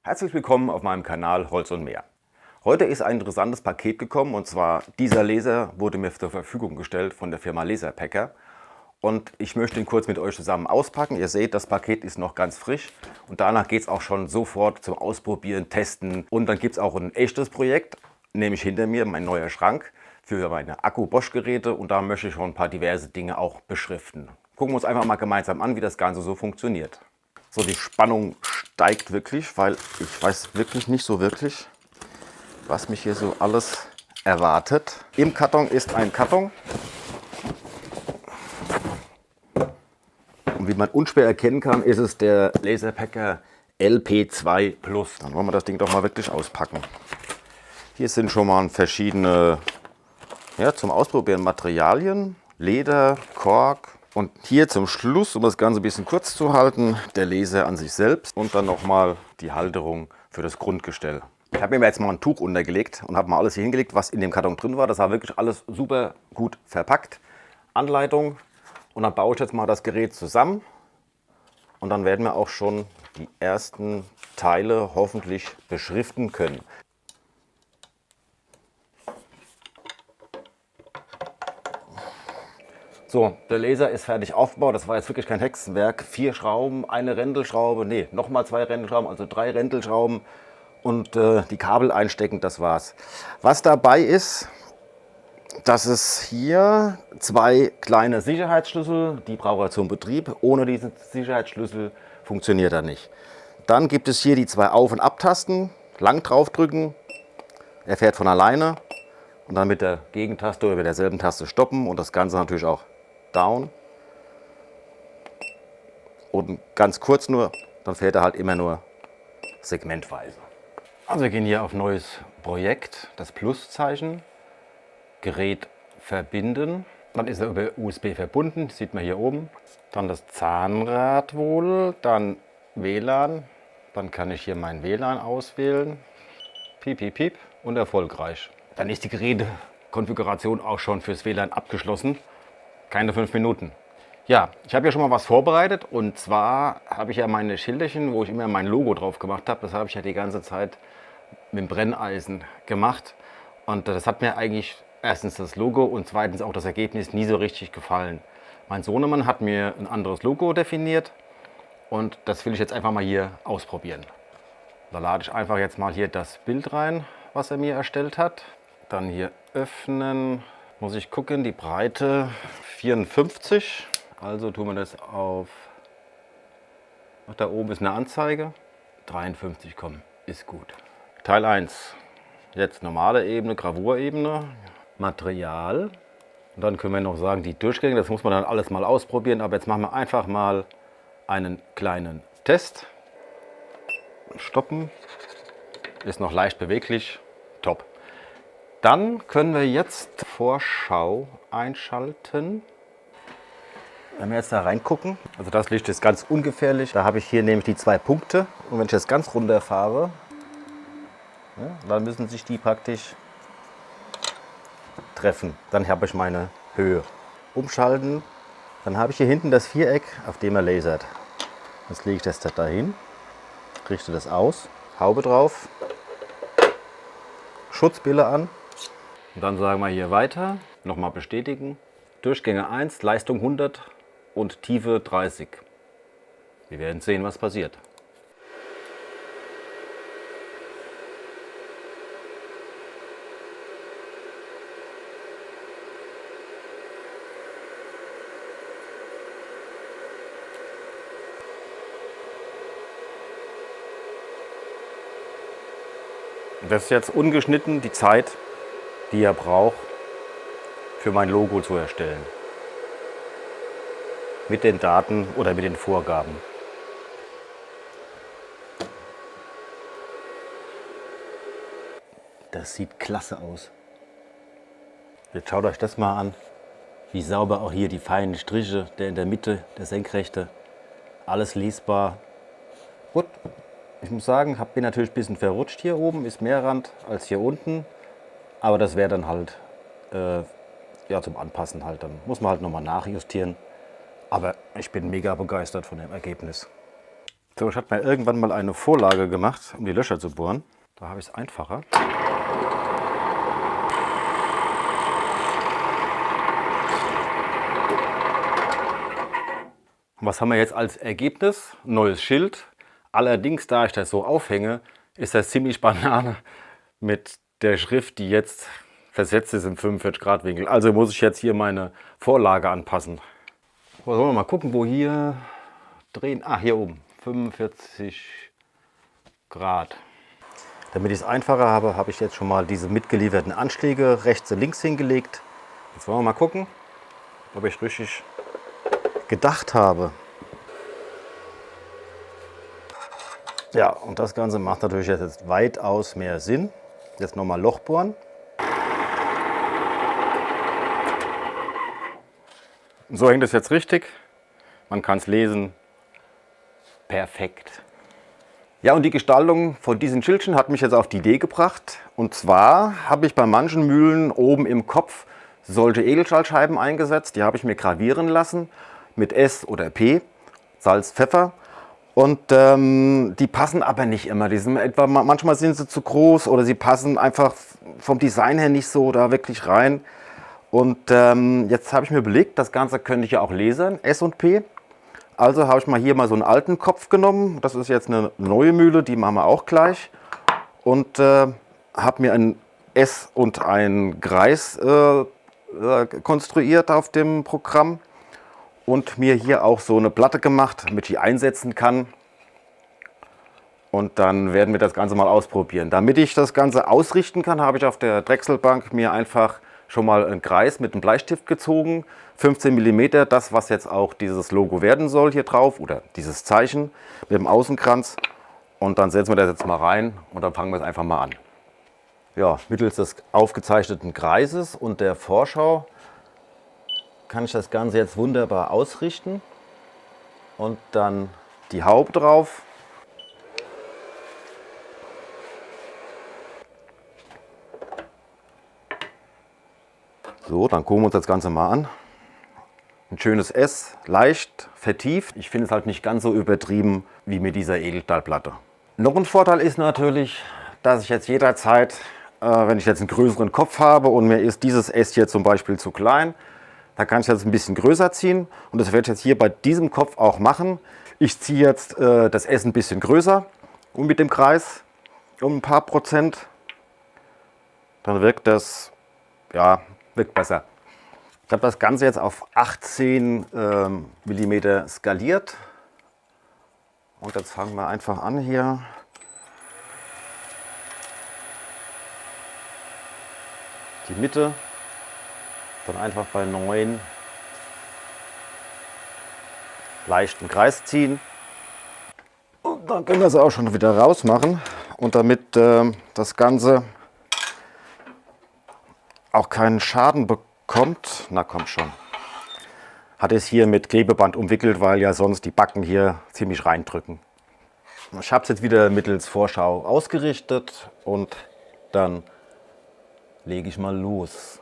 Herzlich willkommen auf meinem Kanal Holz und Meer. Heute ist ein interessantes Paket gekommen, und zwar dieser Laser wurde mir zur Verfügung gestellt von der Firma Laserpacker. Und ich möchte ihn kurz mit euch zusammen auspacken. Ihr seht, das Paket ist noch ganz frisch und danach geht es auch schon sofort zum Ausprobieren, Testen. Und dann gibt es auch ein echtes Projekt, nämlich hinter mir mein neuer Schrank für meine Akku-Bosch-Geräte, und da möchte ich schon ein paar diverse Dinge auch beschriften. Gucken wir uns einfach mal gemeinsam an, wie das Ganze so funktioniert. So, die Spannung steigt wirklich, weil ich weiß wirklich nicht so wirklich, was mich hier so alles erwartet. Im Karton ist ein Karton. Und wie man unschwer erkennen kann, ist es der Laserpacker LP2 Plus. Dann wollen wir das Ding doch mal wirklich auspacken. Hier sind schon mal verschiedene zum Ausprobieren Materialien, Leder, Kork. Und hier zum Schluss, um das Ganze ein bisschen kurz zu halten, der Laser an sich selbst und dann nochmal die Halterung für das Grundgestell. Ich habe mir jetzt mal ein Tuch untergelegt und habe mal alles hier hingelegt, was in dem Karton drin war. Das war wirklich alles super gut verpackt. Anleitung. Und dann baue ich jetzt mal das Gerät zusammen. Und dann werden wir auch schon die ersten Teile hoffentlich beschriften können. So, der Laser ist fertig aufgebaut. Das war jetzt wirklich kein Hexenwerk. 4 Schrauben, eine Rändelschraube, nee, nochmal 2 Rändelschrauben, also 3 Rändelschrauben und die Kabel einstecken, das war's. Was dabei ist, dass es hier 2 kleine Sicherheitsschlüssel, die braucht er zum Betrieb. Ohne diesen Sicherheitsschlüssel funktioniert er nicht. Dann gibt es hier die 2 Auf- und Abtasten, lang draufdrücken, er fährt von alleine. Und dann mit der Gegentaste oder mit derselben Taste stoppen und das Ganze natürlich auch down. Und ganz kurz nur, dann fährt er halt immer nur segmentweise. Also wir gehen hier auf neues Projekt, das Pluszeichen, Gerät verbinden. Dann ist er über USB verbunden, sieht man hier oben. Dann das Zahnrad wohl, dann WLAN. Dann kann ich hier mein WLAN auswählen. Piep, piep, piep und erfolgreich. Dann ist die Gerätekonfiguration auch schon fürs WLAN abgeschlossen. Keine 5 Minuten. Ja, ich habe ja schon mal was vorbereitet, und zwar habe ich ja meine Schilderchen, wo ich immer mein Logo drauf gemacht habe. Das habe ich ja die ganze Zeit mit dem Brenneisen gemacht. Und das hat mir eigentlich erstens das Logo und zweitens auch das Ergebnis nie so richtig gefallen. Mein Sohnemann hat mir ein anderes Logo definiert und das will ich jetzt einfach mal hier ausprobieren. Da lade ich einfach jetzt mal hier das Bild rein, was er mir erstellt hat. Dann hier öffnen. Muss ich gucken, die Breite 54. Also tun wir das auf. Ach, da oben ist eine Anzeige. 53, komm, ist gut. Teil 1. Jetzt normale Ebene, Gravurebene, Material. Und dann können wir noch sagen, die Durchgänge, das muss man dann alles mal ausprobieren. Aber jetzt machen wir einfach mal einen kleinen Test. Stoppen. Ist noch leicht beweglich. Top. Dann können wir jetzt Vorschau einschalten. Wenn wir jetzt da reingucken, also das Licht ist ganz ungefährlich. Da habe ich hier nämlich die 2 Punkte. Und wenn ich jetzt ganz runter fahre, dann müssen sich die praktisch treffen. Dann habe ich meine Höhe. Umschalten, dann habe ich hier hinten das Viereck, auf dem er lasert. Jetzt lege ich das da hin, richte das aus, Haube drauf, Schutzbille an. Und dann sagen wir hier weiter, nochmal bestätigen. Durchgänge 1, Leistung 100 und Tiefe 30. Wir werden sehen, was passiert. Das ist jetzt ungeschnitten die Zeit, die er braucht, für mein Logo zu erstellen. Mit den Daten oder mit den Vorgaben. Das sieht klasse aus. Jetzt schaut euch das mal an, wie sauber auch hier die feinen Striche, der in der Mitte, der Senkrechte, alles lesbar. Gut, ich muss sagen, bin natürlich ein bisschen verrutscht hier oben, ist mehr Rand als hier unten. Aber das wäre dann halt zum Anpassen halt. Dann muss man halt nochmal nachjustieren. Aber ich bin mega begeistert von dem Ergebnis. So, ich habe mir irgendwann mal eine Vorlage gemacht, um die Löcher zu bohren. Da habe ich es einfacher. Was haben wir jetzt als Ergebnis? Neues Schild. Allerdings, da ich das so aufhänge, ist das ziemlich Banane mit der Schrift, die jetzt versetzt ist im 45-Grad-Winkel. Also muss ich jetzt hier meine Vorlage anpassen. So, wollen wir mal gucken, wo hier drehen. Ah, hier oben. 45 Grad. Damit ich es einfacher habe, habe ich jetzt schon mal diese mitgelieferten Anschläge rechts und links hingelegt. Jetzt wollen wir mal gucken, ob ich richtig gedacht habe. Ja, und das Ganze macht natürlich jetzt weitaus mehr Sinn. Jetzt nochmal Loch bohren. So hängt es jetzt richtig. Man kann es lesen. Perfekt. Ja, und die Gestaltung von diesen Schildchen hat mich jetzt auf die Idee gebracht. Und zwar habe ich bei manchen Mühlen oben im Kopf solche Edelstahlscheiben eingesetzt. Die habe ich mir gravieren lassen mit S oder P, Salz, Pfeffer. Und die passen aber nicht immer. Die sind etwa, manchmal sind sie zu groß oder sie passen einfach vom Design her nicht so da wirklich rein. Und jetzt habe ich mir überlegt, das Ganze könnte ich ja auch lasern, S und P. Also habe ich mal hier mal so einen alten Kopf genommen. Das ist jetzt eine neue Mühle, die machen wir auch gleich. Und habe mir ein S und ein Kreis konstruiert auf dem Programm. Und mir hier auch so eine Platte gemacht, damit ich die einsetzen kann. Und dann werden wir das Ganze mal ausprobieren. Damit ich das Ganze ausrichten kann, habe ich auf der Drechselbank mir einfach schon mal einen Kreis mit einem Bleistift gezogen. 15 mm, das was jetzt auch dieses Logo werden soll hier drauf oder dieses Zeichen mit dem Außenkranz. Und dann setzen wir das jetzt mal rein und dann fangen wir es einfach mal an. Ja, mittels des aufgezeichneten Kreises und der Vorschau kann ich das Ganze jetzt wunderbar ausrichten und dann die Haube drauf. So, dann gucken wir uns das Ganze mal an. Ein schönes S, leicht vertieft. Ich finde es halt nicht ganz so übertrieben wie mit dieser Edelstahlplatte. Noch ein Vorteil ist natürlich, dass ich jetzt jederzeit, wenn ich jetzt einen größeren Kopf habe und mir ist dieses S hier zum Beispiel zu klein, da kann ich jetzt ein bisschen größer ziehen und das werde ich jetzt hier bei diesem Kopf auch machen. Ich ziehe jetzt das S ein bisschen größer und mit dem Kreis um ein paar Prozent. Dann wirkt das, ja, wirkt besser. Ich habe das Ganze jetzt auf 18 mm skaliert. Und jetzt fangen wir einfach an hier. Die Mitte. Dann einfach bei 9 leichten Kreis ziehen. Und dann können wir sie auch schon wieder rausmachen. Und damit das Ganze auch keinen Schaden bekommt, na komm schon, hat es hier mit Klebeband umwickelt, weil ja sonst die Backen hier ziemlich reindrücken. Ich habe es jetzt wieder mittels Vorschau ausgerichtet und dann lege ich mal los.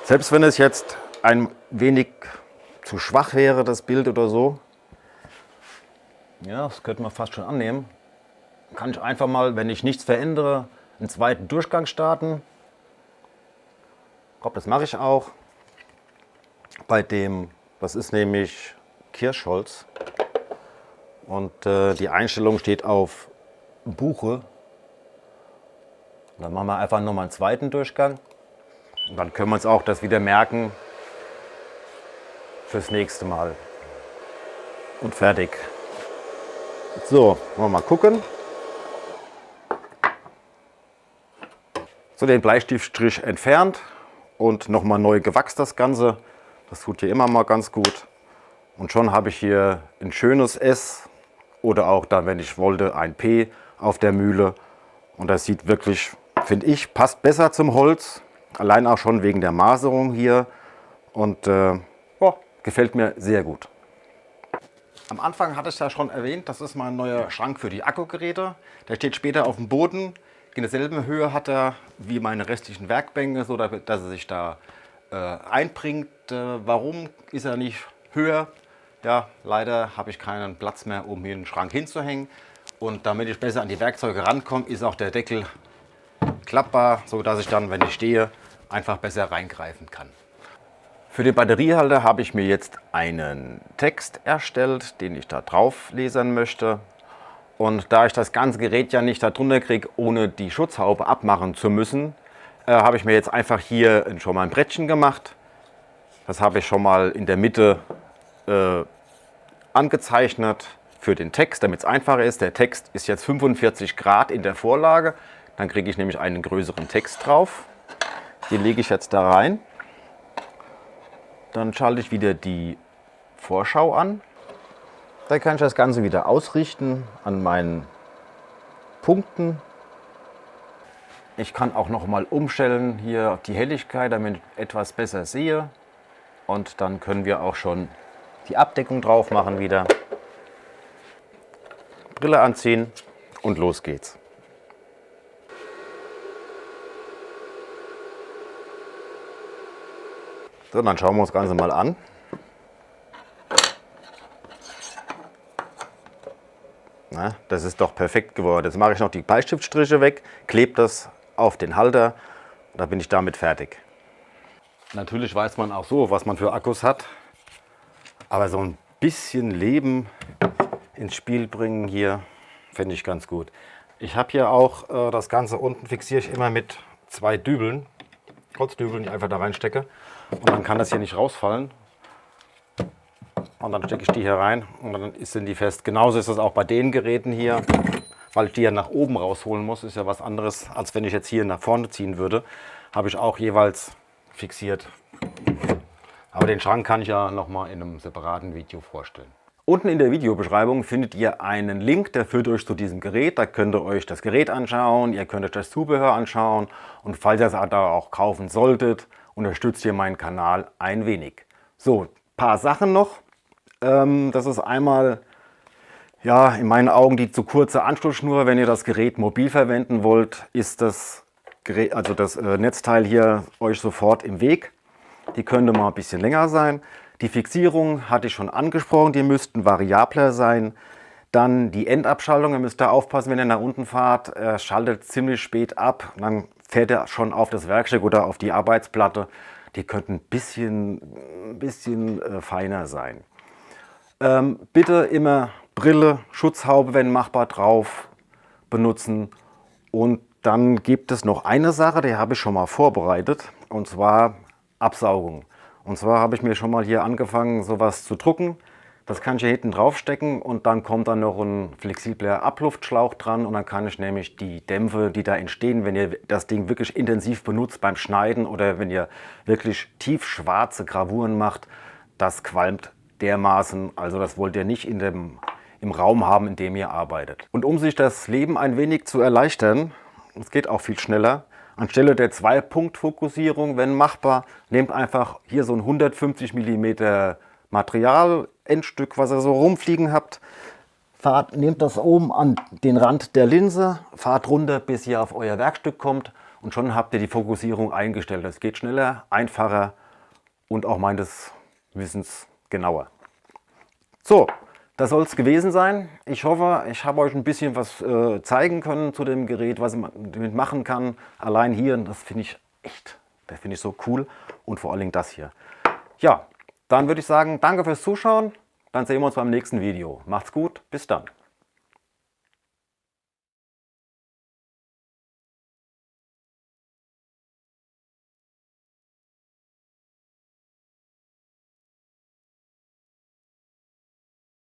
Selbst wenn es jetzt ein wenig zu schwach wäre, das Bild oder so, ja, das könnte man fast schon annehmen, kann ich einfach mal, wenn ich nichts verändere, einen zweiten Durchgang starten. Ich glaube, das mache ich auch. Bei dem, das ist nämlich Kirschholz und die Einstellung steht auf Buche. Dann machen wir einfach nochmal einen zweiten Durchgang. Und dann können wir uns auch das wieder merken fürs nächste Mal. Und fertig. So, wollen wir mal gucken. So, den Bleistiftstrich entfernt und nochmal neu gewachst das Ganze. Das tut hier immer mal ganz gut. Und schon habe ich hier ein schönes S oder auch dann, wenn ich wollte, ein P auf der Mühle. Und das sieht wirklich, finde ich, passt besser zum Holz. Allein auch schon wegen der Maserung hier und gefällt mir sehr gut. Am Anfang hatte ich ja schon erwähnt, das ist mein neuer Schrank für die Akkugeräte. Der steht später auf dem Boden. in derselben Höhe hat er wie meine restlichen Werkbänke, so dass er sich da einbringt. Warum ist er nicht höher? Ja, leider habe ich keinen Platz mehr, um hier einen Schrank hinzuhängen. Und damit ich besser an die Werkzeuge rankomme, ist auch der Deckel klappbar, so dass ich dann, wenn ich stehe, einfach besser reingreifen kann. Für den Batteriehalter habe ich mir jetzt einen Text erstellt, den ich da drauf lesen möchte. Und da ich das ganze Gerät ja nicht darunter kriege, ohne die Schutzhaube abmachen zu müssen, habe ich mir jetzt einfach hier schon mal ein Brettchen gemacht. Das habe ich schon mal in der Mitte angezeichnet für den Text, damit es einfacher ist. Der Text ist jetzt 45 Grad in der Vorlage. Dann kriege ich nämlich einen größeren Text drauf. Den lege ich jetzt da rein. Dann schalte ich wieder die Vorschau an. Dann kann ich das Ganze wieder ausrichten an meinen Punkten. Ich kann auch noch mal umstellen hier die Helligkeit, damit ich etwas besser sehe. Und dann können wir auch schon die Abdeckung drauf machen wieder. Brille anziehen und los geht's. So, dann schauen wir uns das Ganze mal an. Na, das ist doch perfekt geworden. Jetzt mache ich noch die Bleistiftstriche weg, klebe das auf den Halter und dann bin ich damit fertig. Natürlich weiß man auch so, was man für Akkus hat. Aber so ein bisschen Leben ins Spiel bringen hier, finde ich ganz gut. Ich habe hier auch das Ganze unten fixiere ich immer mit 2 Dübeln, Holzdübeln, die ich einfach da reinstecke. Und dann kann das hier nicht rausfallen. Und dann stecke ich die hier rein und dann sind die fest. Genauso ist das auch bei den Geräten hier, weil ich die ja nach oben rausholen muss. Ist ja was anderes, als wenn ich jetzt hier nach vorne ziehen würde. Habe ich auch jeweils fixiert. Aber den Schrank kann ich ja nochmal in einem separaten Video vorstellen. Unten in der Videobeschreibung findet ihr einen Link, der führt euch zu diesem Gerät. Da könnt ihr euch das Gerät anschauen, ihr könnt euch das Zubehör anschauen. Und falls ihr es da auch kaufen solltet, unterstützt ihr meinen Kanal ein wenig. So, ein paar Sachen noch. Das ist einmal, ja, in meinen Augen die zu kurze Anschlussschnur. Wenn ihr das Gerät mobil verwenden wollt, ist das Gerät, also das Netzteil hier euch sofort im Weg. Die könnte mal ein bisschen länger sein. Die Fixierung hatte ich schon angesprochen, die müssten variabler sein. Dann die Endabschaltung, ihr müsst da aufpassen, wenn ihr nach unten fahrt, schaltet ziemlich spät ab. Dann fährt er schon auf das Werkstück oder auf die Arbeitsplatte. Die könnten ein bisschen feiner sein. Bitte immer Brille, Schutzhaube, wenn machbar, drauf benutzen. Und dann gibt es noch eine Sache, die habe ich schon mal vorbereitet, und zwar Absaugung. Und zwar habe ich mir schon mal hier angefangen, sowas zu drucken. Das kann ich hier hinten drauf stecken und dann kommt dann noch ein flexibler Abluftschlauch dran und dann kann ich nämlich die Dämpfe, die da entstehen, wenn ihr das Ding wirklich intensiv benutzt beim Schneiden oder wenn ihr wirklich tiefschwarze Gravuren macht, das qualmt dermaßen. Also das wollt ihr nicht im Raum haben, in dem ihr arbeitet. Und um sich das Leben ein wenig zu erleichtern, es geht auch viel schneller, anstelle der 2-Punkt-Fokussierung, wenn machbar, nehmt einfach hier so ein 150 mm Material-Endstück, was ihr so rumfliegen habt. Nehmt das oben an den Rand der Linse, fahrt runter, bis ihr auf euer Werkstück kommt und schon habt ihr die Fokussierung eingestellt. Das geht schneller, einfacher und auch meines Wissens genauer. So, das soll es gewesen sein. Ich hoffe, ich habe euch ein bisschen was zeigen können zu dem Gerät, was man damit machen kann. Allein hier, das finde ich echt, das finde ich so cool und vor allen Dingen das hier. Ja, dann würde ich sagen, danke fürs Zuschauen. Dann sehen wir uns beim nächsten Video. Macht's gut, bis dann.